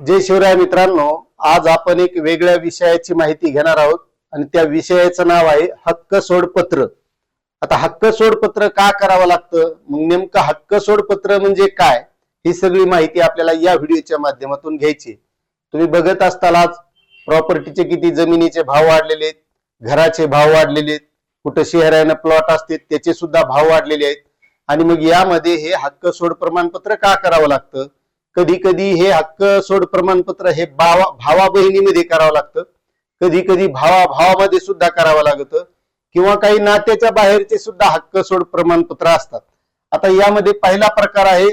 जय शिवराय मित्रांनो, आज आपण एक वेगळ्या विषयाची माहिती घेणार आहोत आणि त्या विषयाचं नाव आहे हक्क सोडपत्र। आता हक्क सोडपत्र का करावं लागतं, मग नेमकं हक्क सोडपत्र म्हणजे काय, ही सगळी माहिती आपल्याला या व्हिडिओच्या माध्यमातून घ्यायची। तुम्ही बघत असताल आज प्रॉपर्टीचे किती जमिनीचे भाव वाढलेले आहेत, घराचे भाव वाढलेले आहेत, कुठे शहराने प्लॉट असते त्याचे सुद्धा भाव वाढलेले आहेत। आणि मग यामध्ये हे हक्क सोड प्रमाणपत्र का करावं लागतं? कधी कधी हे हक्क सोड प्रमाणपत्र हे भावा बहिणीमध्ये करावं लागतं, कधी कधी भावामध्ये सुद्धा करावं लागतं, किंवा काही नात्याच्या बाहेरचे सुद्धा हक्क सोड प्रमाणपत्र असतात। आता यामध्ये पहिला प्रकार आहे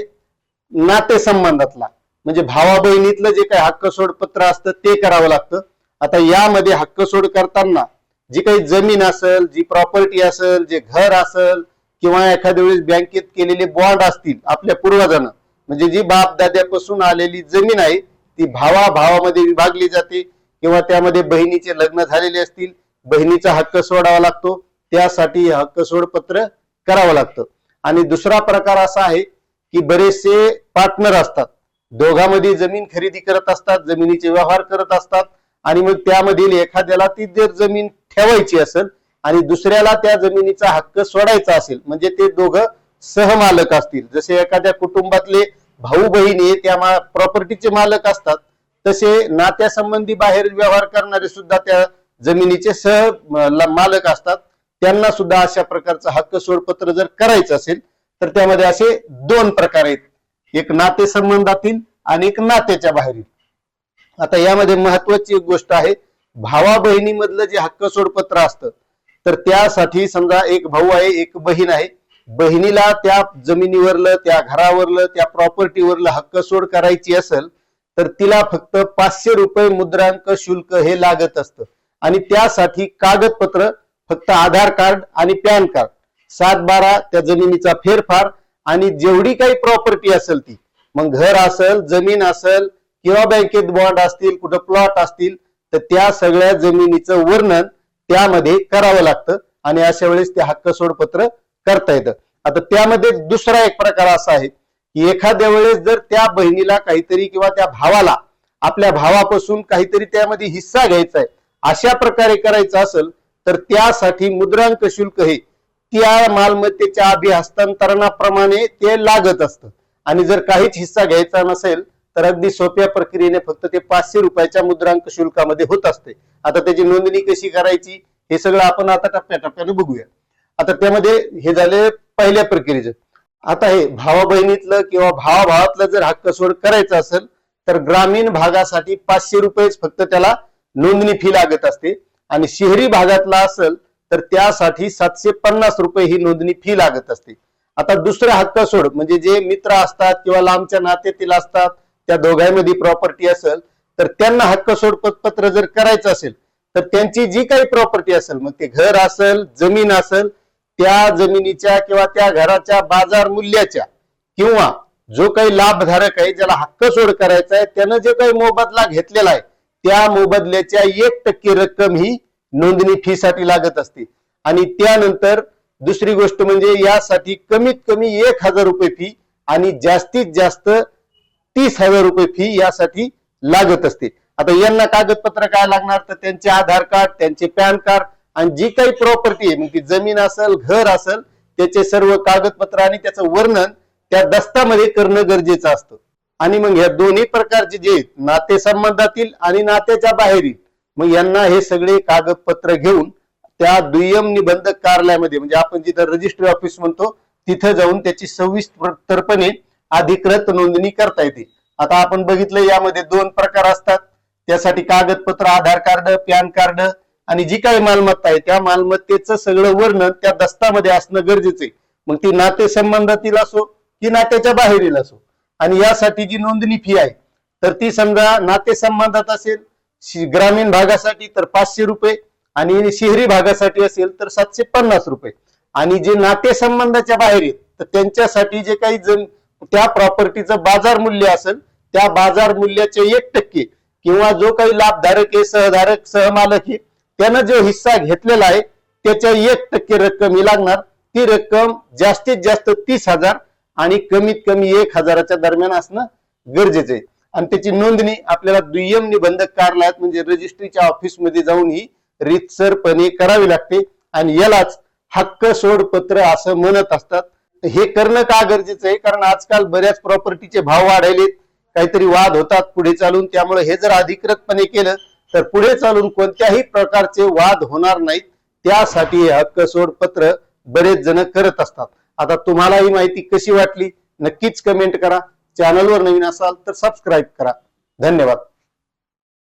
नातेसंबंधातला, म्हणजे भावा बहिणीतलं जे काही हक्क सोड पत्र असतं ते करावं लागतं। आता यामध्ये हक्क सोड करताना जी काही जमीन असेल, जी प्रॉपर्टी असेल, जे घर असेल, किंवा एखाद्या वेळेस बँकेत केलेले बॉन्ड असतील आपल्या पूर्वजांना, म्हणजे जी बाप दाद्यापासून आलेली जमीन आहे ती भावामध्ये विभागली जाते, किंवा त्यामध्ये बहिणीचे लग्न झालेले असतील, बहिणीचा हक्क सोडावा लागतो, त्यासाठी हक्क सोड पत्र करावं लागतं। आणि दुसरा प्रकार असा आहे की बरेचसे पार्टनर असतात, दोघांमध्ये जमीन खरेदी करत असतात, जमिनीचे व्यवहार करत असतात, आणि मग त्यामधील एखाद्याला ती जर जमीन ठेवायची असेल आणि दुसऱ्याला त्या जमिनीचा हक्क सोडायचा असेल, म्हणजे ते दोघं सहमालक असतील, जसे एखाद्या कुटुंबातले भाऊ बहिणी त्या प्रॉपर्टीचे मालक असतात, तसे नात्यासंबंधी बाहेर व्यवहार करणारे सुद्धा त्या जमिनीचे मालक असतात, त्यांना सुद्धा अशा प्रकारचं हक्क सोडपत्र जर करायचं असेल तर त्यामध्ये असे दोन प्रकार आहेत, एक नातेसंबंधातील आणि एक नात्याच्या बाहेरील। आता यामध्ये महत्वाची एक गोष्ट आहे, भावा बहिणीमधलं जे हक्क सोडपत्र असतं तर त्यासाठी समजा एक भाऊ आहे, एक बहीण आहे, बहिणीला त्या जमिनीवरलं, त्या घरावरलं, त्या प्रॉपर्टीवरलं हक्क सोड करायची असेल तर तिला फक्त 500 रुपये मुद्रांक शुल्क हे लागत असतं। आणि त्यासाठी कागदपत्र फक्त आधार कार्ड आणि पॅन कार्ड, 7/12 त्या जमिनीचा फेरफार, आणि जेवढी काही प्रॉपर्टी असेल ती, मग घर असेल, जमीन असेल, किंवा बँकेत बॉन्ड असतील, कुठं प्लॉट असतील, तर त्या सगळ्या जमिनीचं वर्णन त्यामध्ये करावं लागतं, आणि अशा वेळेस ते हक्क सोडपत्र करता येतं। आता त्यामध्ये दुसरा एक प्रकार असा आहे की एखाद्या वेळेस जर त्या बहिणीला काहीतरी, किंवा त्या भावाला आपल्या भावापासून काहीतरी त्यामध्ये हिस्सा घ्यायचा आहे, अशा प्रकारे करायचं असेल तर त्यासाठी मुद्रांक शुल्क हे त्या मालमत्तेच्या अभिहस्तांतरणाप्रमाणे ते लागत असतं। आणि जर काहीच हिस्सा घ्यायचा नसेल तर अगदी सोप्या प्रक्रियेने फक्त ते 500 रुपयाच्या मुद्रांक शुल्कामध्ये होत असते। आता त्याची नोंदणी कशी करायची हे सगळं आपण आता टप्प्याटप्प्याने बघूया। आता त्यामध्ये हे झाले पहिल्या प्रक्रियेचं। आता हे भावा बहिणीतलं किंवा भावाभावातलं जर हक्क सोड करायचं असेल तर ग्रामीण भागासाठी 500 रुपयेच फक्त त्याला नोंदणी फी लागत असते, आणि शहरी भागातला असेल तर त्यासाठी 750 रुपये ही नोंदणी फी लागत असते। आता दुसरा हक्क सोड म्हणजे जे मित्र असतात किंवा लांबच्या नात्यातील असतात, त्या दोघांमध्ये प्रॉपर्टी असेल तर त्यांना हक्क सोड पत्र जर करायचं असेल तर त्यांची जी काही प्रॉपर्टी असेल, मग ते घर असेल, जमीन असेल, त्या जमिनीच्या किंवा त्या घराच्या बाजार मूल्याच्या, किंवा जो काही लाभधारक आहे ज्याला हक्क सोड करायचा आहे त्यानं जे काही मोबदला घेतलेला आहे त्या मोबदल्याच्या 1% रक्कम ही नोंदणी फी साठी लागत असते। आणि त्यानंतर दुसरी गोष्ट म्हणजे यासाठी कमीत कमी 1000 रुपये फी आणि जास्तीत जास्त 30,000 रुपये फी यासाठी लागत असते। आता यांना कागदपत्र काय लागणार, तर त्यांचे आधार कार्ड, त्यांचे पॅन कार्ड, आणि जी काही प्रॉपर्टी आहे, मग ती जमीन असेल, घर असेल, त्याचे सर्व कागदपत्र आणि त्याचं वर्णन त्या दस्तामध्ये करणं गरजेचं असतं। आणि मग ह्या दोन्ही प्रकारचे जे नातेसंबंधातील आणि नात्याच्या बाहेरील, मग यांना हे सगळे कागदपत्र घेऊन त्या दुय्यम निबंधक कार्यालयामध्ये, म्हणजे आपण जिथं रजिस्ट्री ऑफिस म्हणतो तिथं जाऊन त्याची सविस्तरपणे अधिकृत नोंदणी करता येते। आता आपण बघितलं यामध्ये दोन प्रकार असतात, त्यासाठी कागदपत्र, आधार कार्ड, पॅन कार्ड, आणि जी काही मालमत्ता आहे त्या मालमत्तेचं सगळं वर्णन त्या दस्तामध्ये असणं गरजेचं आहे, मग ती नातेसंबंधातील असो की नात्याच्या बाहेरील असो। आणि यासाठी जी नोंदणी फी आहे तर ती समजा नातेसंबंधात असेल ग्रामीण भागासाठी तर 500 रुपये, आणि शहरी भागासाठी असेल तर 750 रुपये। आणि जे नातेसंबंधाच्या बाहेर आहेत तर त्यांच्यासाठी जे काही त्या प्रॉपर्टीचं बाजार मूल्य असेल त्या बाजार मूल्याचे 1% किंवा जो काही लाभधारक आहे, सहधारक, सहमालक आहे, त्यानं जो हिस्सा घेतलेला आहे त्याच्या 1% रक्कम ही लागणार। ती रक्कम जास्तीत जास्त 30,000 आणि कमीत कमी 1,000च्या दरम्यान असणं गरजेचं आहे। आणि त्याची नोंदणी आपल्याला दुय्यम निबंधक कार्यालयात म्हणजे रजिस्ट्रीच्या ऑफिसमध्ये जाऊन ही रीतसरपणे करावी लागते आणि यालाच हक्क सोड पत्र असं म्हणत असतात. हे करणं का गरजेचं आहे? कारण आजकाल बऱ्याच प्रॉपर्टीचे भाव वाढलेत, काहीतरी वाद होतात पुढे चालून, त्यामुळे हे जर अधिकृतपणे केलं तर पुढे चालून कोणत्याही प्रकारचे वाद होणार नाहीत. त्यासाठी हे हक्क सोड पत्र बरेच जण करत असतात. आता तुम्हाला ही माहिती कशी वाटली नक्कीच कमेंट करा. चॅनलवर नवीन असाल तर सबस्क्राईब करा. धन्यवाद.